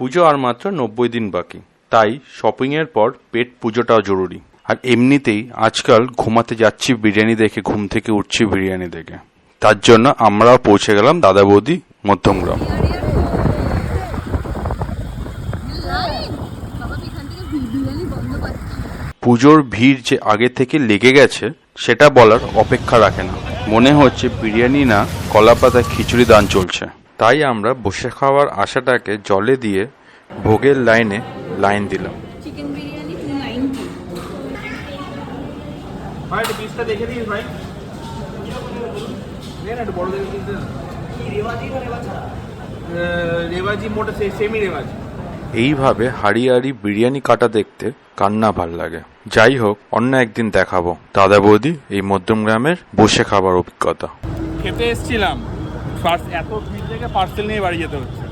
পুজো আর মাত্র 90 দিন বাকি, তাই শপিং এর পর পেট পুজোটাও জরুরি। আর এমনিতেই আজকাল ঘুমাতে যাচ্ছি বিরিয়ানি দেখে, ঘুম থেকে উঠছি বিরিয়ানি দেখে। তার জন্য আমরাও পৌঁছে গেলাম দাদা বৌদি মধ্যমগ্রাম। পুজোর ভিড় যে আগে থেকে লেগে গেছে সেটা বলার অপেক্ষা রাখে না। মনে হচ্ছে বিরিয়ানি না, কলাপাতা খিচুড়ি দান চলছে। তাই আমরা বসে খাওয়ার আশাটাকে জলে দিয়ে ভোগের লাইন দিলাম। চিকেন বিরিয়ানি 290। ভাই এটা পিসটা দেখে দিন ভাই। নেন একটু বড় দেখে দিন। কি রেওয়াজি না রেওয়াজ ছাড়া? রেওয়াজি মোটা সেমি রেওয়াজি। এইভাবে হাড়ি হাড়ি বিরিয়ানি কাটা দেখতে কার না ভাল লাগে। যাই হোক, অন্য একদিন দেখাবো দাদা বৌদি এই মধ্যমগ্রামের বসে খাবার অভিজ্ঞতা। খেতে এসেছিলাম, এত ভিড় থেকে পার্সেল নিয়ে বাড়ি যেতে হচ্ছে।